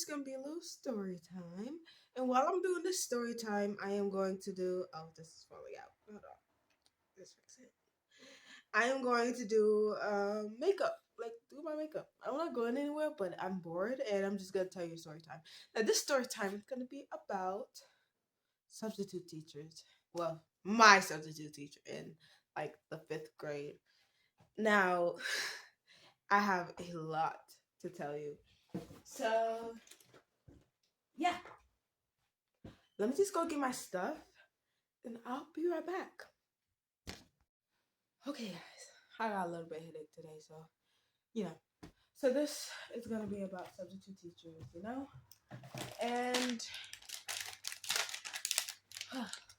just gonna be a little story time. And while I'm doing this story time, I am going to do. Oh, this is falling out. Hold on. Let's fix it. I am going to do makeup. Like, do my makeup. I'm not going anywhere, but I'm bored and I'm just gonna tell you a story time. Now, this story time is gonna be about substitute teachers. Well, my substitute teacher in like the fifth grade. Now, I have a lot to tell you. So, yeah, let me just go get my stuff and I'll be right back. Okay, guys, I got a little bit of headache today, so you know. So this is gonna be about substitute teachers, you know, and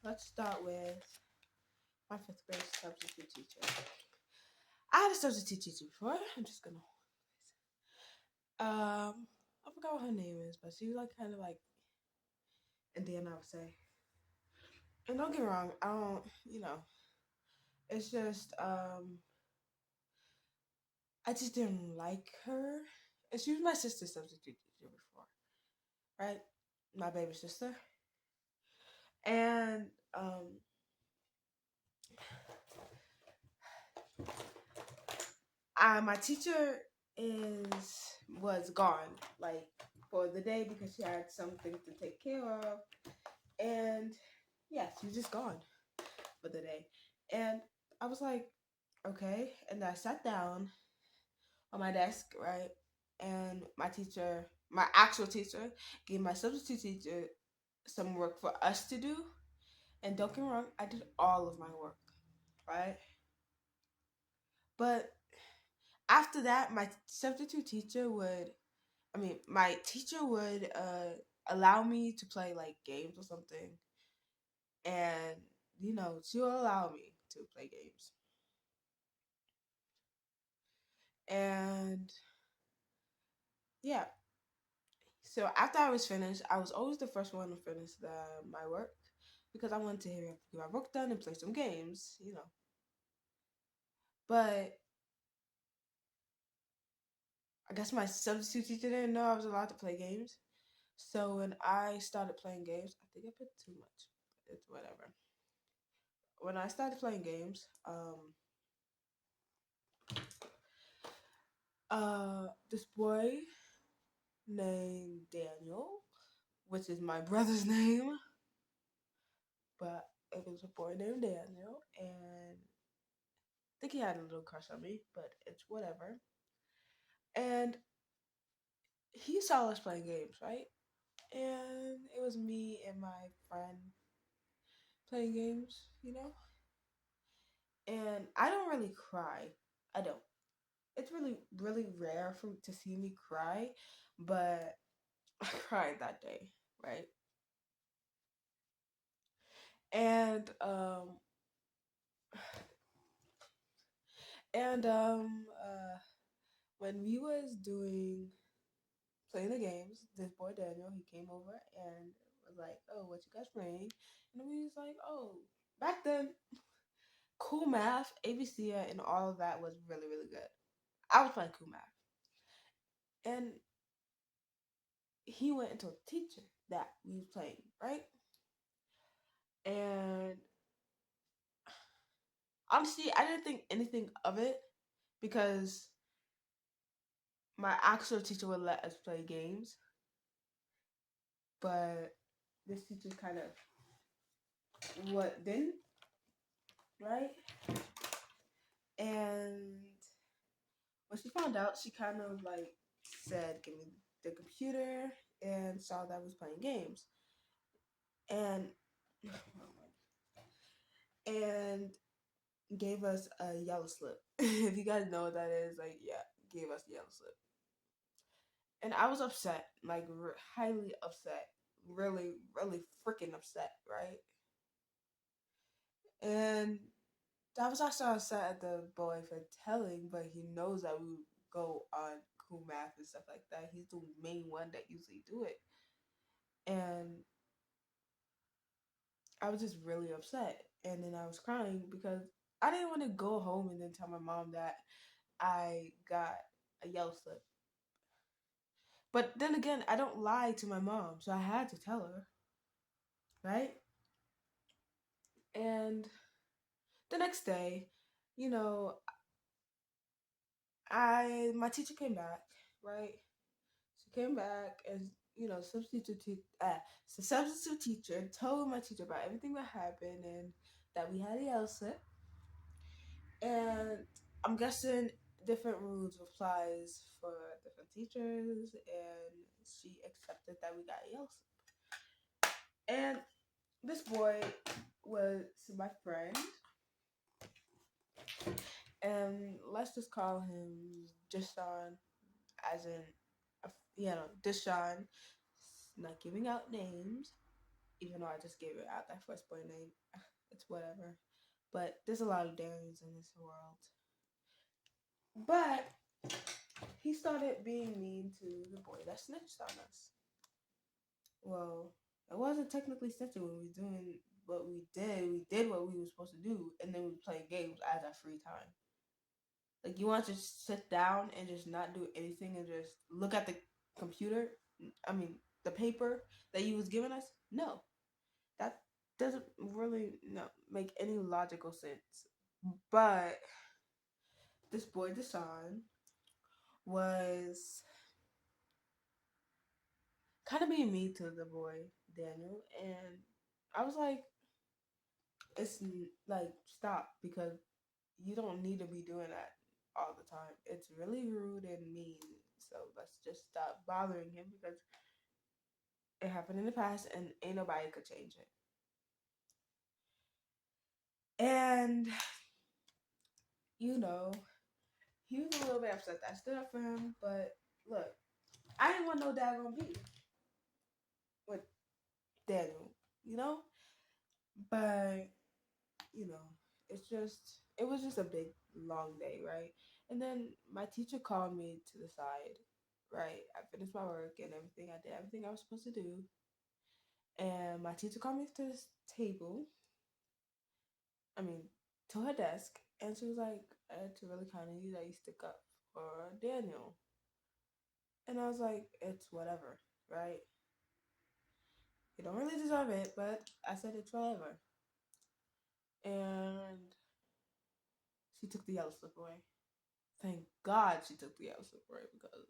let's start with my fifth grade substitute teacher. I had a substitute teacher before. I'm just gonna I forgot what her name is, but she was like kind of like Indian, I would say. And don't get me wrong, I don't, it's just I just didn't like her. And she was my sister's substitute teacher before, right? My baby sister. And my teacher was gone like for the day because she had something to take care of, and yeah, she was just gone for the day. And I was like, okay. And I sat down on my desk, right? And my actual teacher, gave my substitute teacher some work for us to do. And don't get me wrong, I did all of my work, right? But after that, my teacher would allow me to play like games or something. And, she'll allow me to play games. And yeah, so after I was finished, I was always the first one to finish my work because I wanted to get my work done and play some games. But I guess my substitute teacher didn't know I was allowed to play games. So when I started playing games, I think I put too much. It's whatever. When I started playing games, this boy named Daniel, which is my brother's name, but it was a boy named Daniel, and I think he had a little crush on me, but it's whatever. And he saw us playing games, right? And it was me and my friend playing games. And I don't really cry. I don't. It's really, really rare to see me cry, but I cried that day, right? And and when we was doing playing the games, this boy Daniel, he came over and was like, "Oh, what you guys playing?" And we was like, "Oh, back then, Cool Math, ABC, and all of that was really, really good. I was playing Cool Math, and he went into a teacher that we was playing, right? And honestly, I didn't think anything of it because my actual teacher would let us play games, but this teacher kind of what didn't, right? And when she found out, she kind of like said, "Give me the computer," and saw that I was playing games, and and gave us a yellow slip. If you guys know what that is, like yeah, gave us the yellow slip, and I was upset, like highly upset, really, really freaking upset, right? And I was also upset at the boy for telling, but he knows that we go on Cool Math and stuff like that. He's the main one that usually do it, and I was just really upset. And then I was crying because I didn't want to go home and then tell my mom that I got a yellow slip. But then again, I don't lie to my mom, so I had to tell her, right? And the next day, you know, I my teacher came back, right? She came back and the substitute teacher told my teacher about everything that happened and that we had a yell slip. And I'm guessing different rules applies for different teachers, and she accepted that we got a yell slip. And this boy was my friend, and let's just call him Deshaun, as in, Deshaun. Not giving out names, even though I just gave it out that first boy name. It's whatever. But there's a lot of Darians in this world. But he started being mean to the boy that snitched on us. Well, it wasn't technically snitching when we was doing what we did. We did what we were supposed to do, and then we played games as our free time. Like, you want to just sit down and just not do anything and just look at the computer? I mean, the paper that you was giving us? No, that doesn't really make any logical sense. But this boy Deshaun was kind of being mean to the boy Daniel, and I was like, it's like, stop, because you don't need to be doing that all the time. It's really rude and mean. So let's just stop bothering him, because it happened in the past and ain't nobody could change it. And you know, he was a little bit upset that I stood up for him, but look, I didn't want no daggone beef with Daniel, you know? But, you know, it was just a big, long day, right? And then my teacher called me to the side, right? I finished my work and everything. I did everything I was supposed to do. And my teacher called me to this table, I mean, to her desk, and she was like, it's really kind of you that you stick up for Daniel. And I was like, it's whatever, right? You don't really deserve it, but I said it's whatever. And she took the yellow slip away. Thank God she took the yellow slip away, because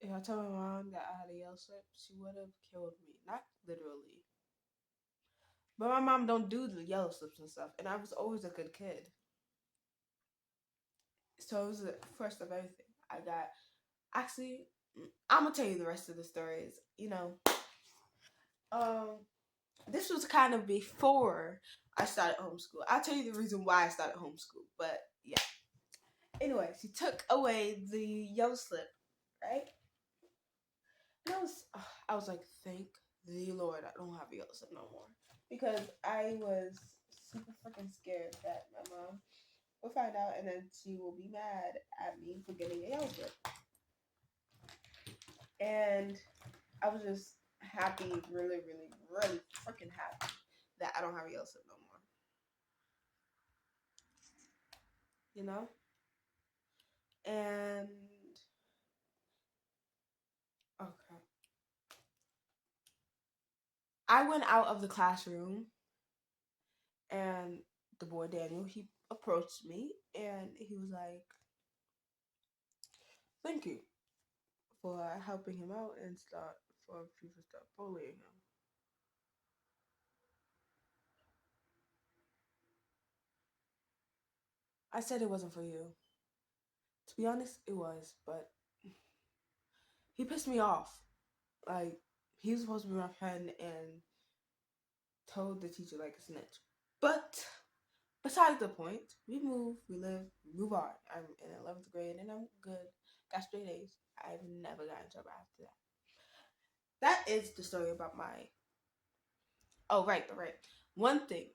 if I told my mom that I had a yellow slip, she would have killed me. Not literally. But my mom don't do the yellow slips and stuff, and I was always a good kid. So it was the first of everything. I got actually I'm gonna tell you the rest of the stories. Um this was kind of before I started homeschool. I'll tell you the reason why I started homeschool, but yeah. Anyway, she took away the yellow slip, right? And I was like, thank the Lord, I don't have a yellow slip no more, because I was super freaking scared that my mom will find out and then she will be mad at me for getting a yellow slip. And I was just happy, really, really, really freaking happy that I don't have a yellow slip no more. You know? And okay. I went out of the classroom, and the boy Daniel, he approached me and he was like, thank you for helping him out and start for people start bullying him. I said it wasn't for you. To be honest, it was, but he pissed me off. Like, he was supposed to be my friend and told the teacher like a snitch. But besides the point, we move, we live, we move on. I'm in 11th grade and I'm good. Got straight A's. I've never gotten in trouble after that. That is the story about my. Oh, right, right. One thing.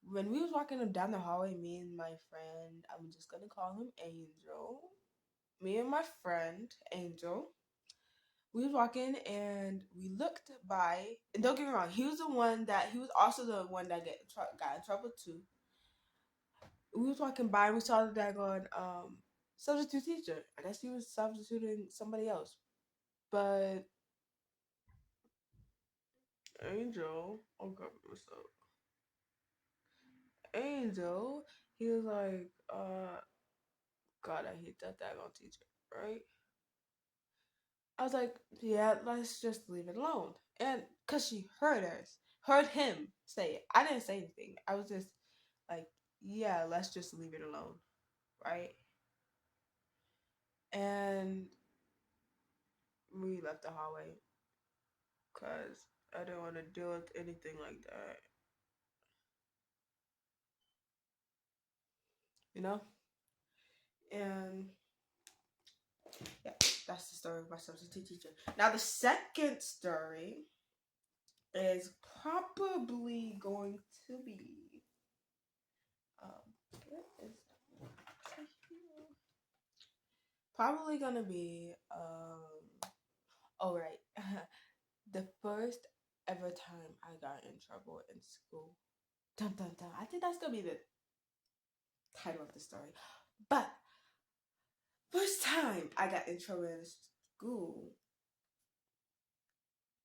When we was walking down the hallway, me and my friend, I'm just gonna call him Angel. Me and my friend, Angel, we was walking and we looked by, and don't get me wrong, he was also the one that got in trouble too. We was walking by and we saw the daggone substitute teacher. I guess he was substituting somebody else. But Angel, oh god, what's up? Angel, he was like, God, I hate that daggone teacher, right? I was like, yeah, let's just leave it alone. And because she heard him say it. I didn't say anything. I was just like, yeah, let's just leave it alone, right? And we left the hallway because I didn't want to deal with anything like that, you know? And yeah, that's the story of my substitute teacher. Now, the second story is probably going to be what is probably gonna be all right. The first ever time I got in trouble in school. Dun dun dun. I think that's gonna be the title of the story. But first time I got in trouble in school,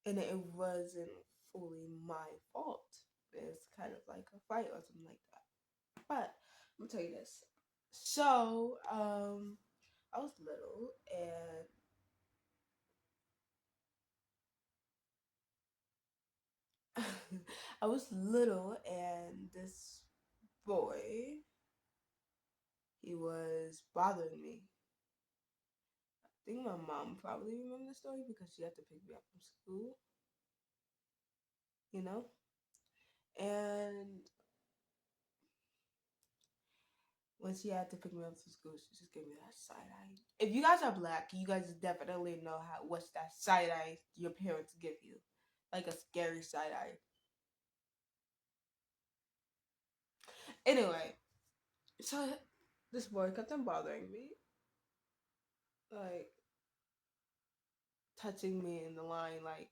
and it wasn't fully my fault. It's kind of like a fight or something like that. But I'm gonna tell you this. So, I was little and I was little and this boy, he was bothering me. I think my mom probably remember the story because she had to pick me up from school, you know? And when she had to pick me up from school, she just gave me that side eye. If you guys are black, you guys definitely know what's that side eye your parents give you. Like a scary side eye. Anyway, so this boy kept on bothering me, like touching me in the line, like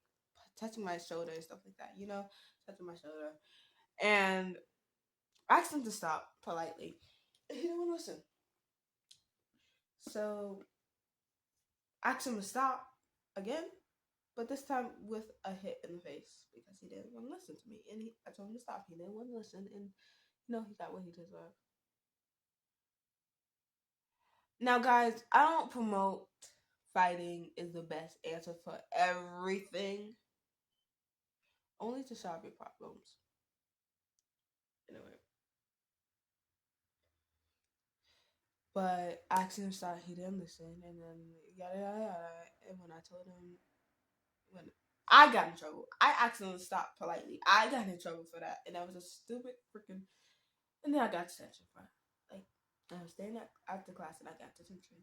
touching my shoulder and stuff like that, you know, touching my shoulder. And I asked him to stop politely. He didn't want to listen. So I asked him to stop again, but this time with a hit in the face because he didn't want to listen to me. And I told him to stop. He didn't want to listen, and he got what he deserved. Now, guys, I don't promote fighting is the best answer for everything, only to solve your problems. Anyway, but asking him to stop, he didn't listen, and then yada yada yada. And when I told him, when I got in trouble, I asked him to stop politely. I got in trouble for that, and that was a stupid freaking. And then I got detention for it. Like I was staying after class, and I got detention.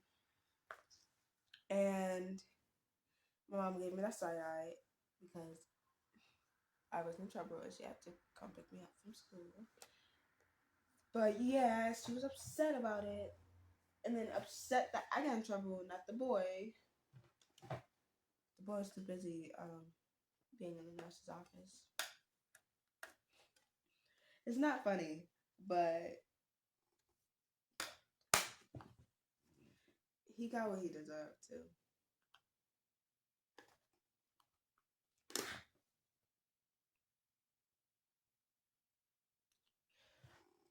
And my mom gave me that side eye because I was in trouble and she had to come pick me up from school. But yeah, she was upset about it. And then upset that I got in trouble, not the boy. The boy was too busy being in the nurse's office. It's not funny, but he got what he deserved too.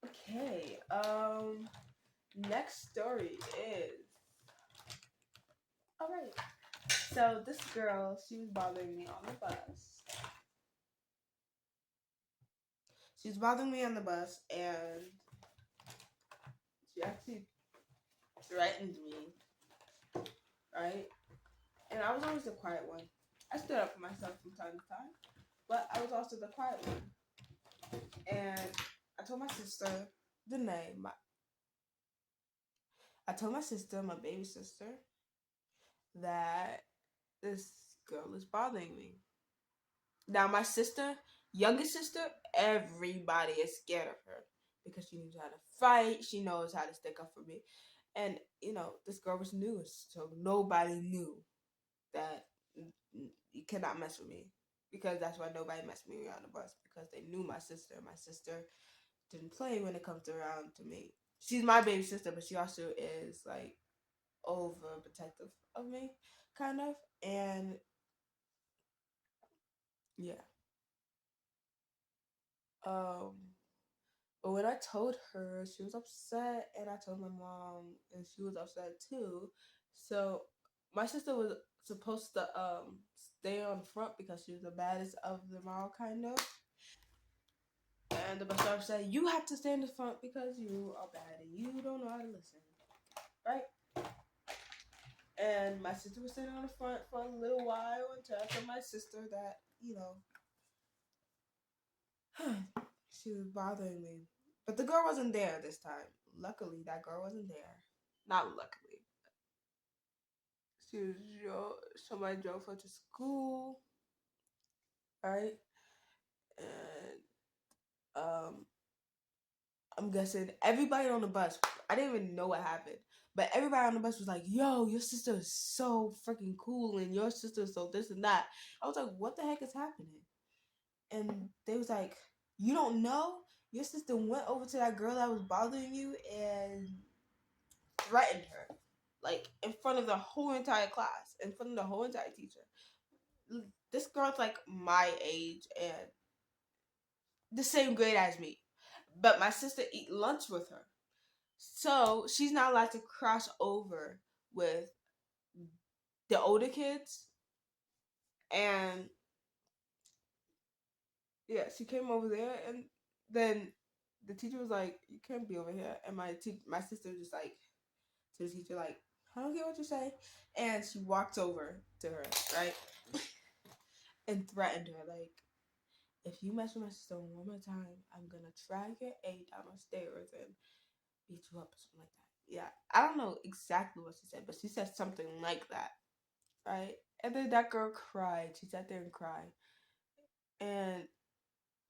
Okay, next story is alright. So this girl, she was bothering me on the bus. She was bothering me on the bus, and she actually threatened me, right? And I was always the quiet one. I stood up for myself from time to time, but I was also the quiet one. And I told my sister, Danae, I told my sister, my baby sister, that this girl is bothering me. Now, my sister, youngest sister, everybody is scared of her because she knows how to fight. She knows how to stick up for me. And, this girl was new, so nobody knew that you cannot mess with me. Because that's why nobody messed with me on the bus, because they knew my sister. My sister didn't play when it comes around to me. She's my baby sister, but she also is, like, overprotective of me, kind of. And yeah, um, but when I told her, she was upset, and I told my mom, and she was upset too. So my sister was supposed to stay on front because she was the baddest of them all, kind of. And the bus driver said, "You have to stay in the front because you are bad and you don't know how to listen, right?" And my sister was sitting on the front for a little while until I told my sister that, she was bothering me. But the girl wasn't there this time. Luckily, that girl wasn't there. Not luckily. She was somebody drove her to school, right? And um, I'm guessing everybody on the bus. I didn't even know what happened, but everybody on the bus was like, "Yo, your sister is so freaking cool, and your sister is so this and that." I was like, "What the heck is happening?" And they was like, "You don't know? Your sister went over to that girl that was bothering you and threatened her, like in front of the whole entire class, in front of the whole entire teacher. This girl's like my age and the same grade as me, but my sister eat lunch with her, so she's not allowed to cross over with the older kids. And yeah, she came over there, and then the teacher was like, "You can't be over here." And my sister was just like to the teacher, like, "I don't get what you say," and she walked over to her, right, and threatened her, like, "If you mess with my sister one more time, I'm gonna drag your A down the stairs and beat you up," or something like that. Yeah, I don't know exactly what she said, but she said something like that, right? And then that girl cried. She sat there and cried. And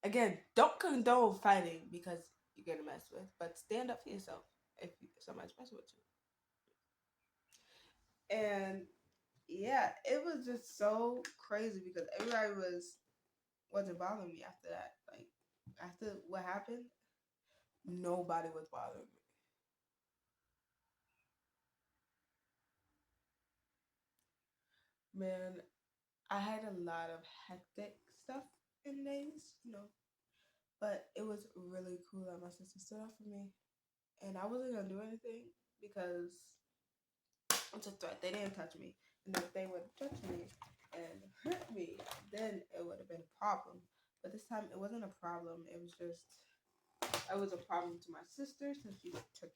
again, don't condone fighting because you're getting messed with, but stand up for yourself if somebody's messing with you. And yeah, it was just so crazy because everybody wasn't bothering me after that. Like after what happened, nobody was bothering me. Man, I had a lot of hectic stuff in days, but it was really cool that my sister stood up for me, and I wasn't gonna do anything because it's a threat. They didn't touch me, and if they would touch me and hurt me, then it would have been a problem. But this time, it wasn't a problem. It was a problem to my sister, so she took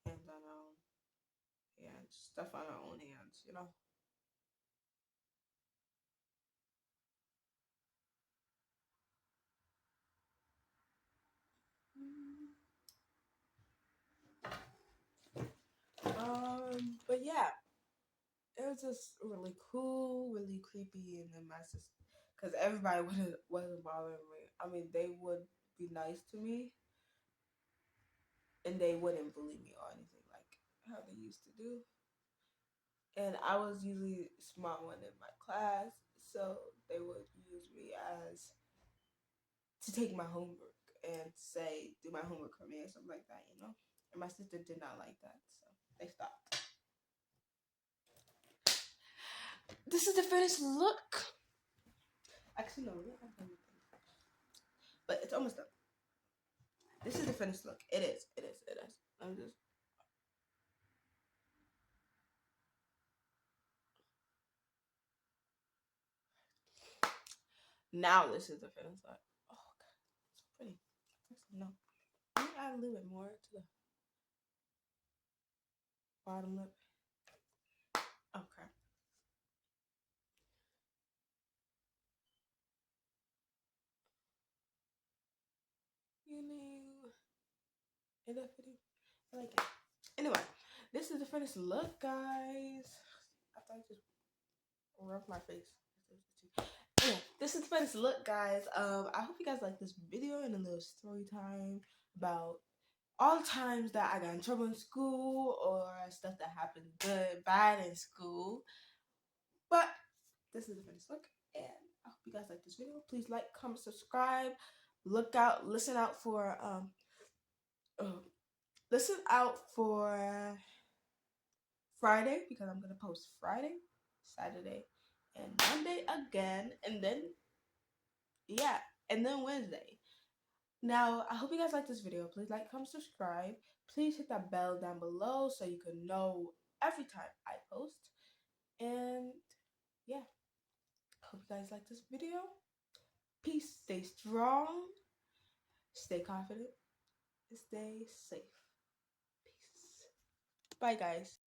hands on her own, yeah, stuff on her own hands. But yeah, it was just really cool, really creepy, and then my sister, because everybody wasn't bothering me. I mean, they would be nice to me, and they wouldn't bully me or anything like how they used to do. And I was usually smart one in my class, so they would use me as to take my homework and say do my homework for me or something like that. And my sister did not like that, so they stopped. This is the finished look. Actually, no, we don't have anything, but it's almost done. This is the finished look. It is. It is. It is. I'm just. Now this is the finished look. Oh god, it's so pretty. Actually, no. Let me add a little bit more to the bottom lip. Okay. You know, is that pretty? I like it. Anyway, this is the finished look, guys. I thought I just rubbed my face. Yeah, this is the finished look, guys. I hope you guys like this video and a little story time about all the times that I got in trouble in school or stuff that happened good, bad in school. But this is the finished look, and I hope you guys like this video. Please like, comment, subscribe. Listen out for listen out for Friday, because I'm gonna post Friday, Saturday, and Monday again, and then yeah, and then Wednesday. Now, I hope you guys like this video. Please like, comment, subscribe. Please hit that bell down below so you can know every time I post. And yeah, hope you guys like this video. Peace. Stay strong. Stay confident. Stay safe. Peace. Bye, guys.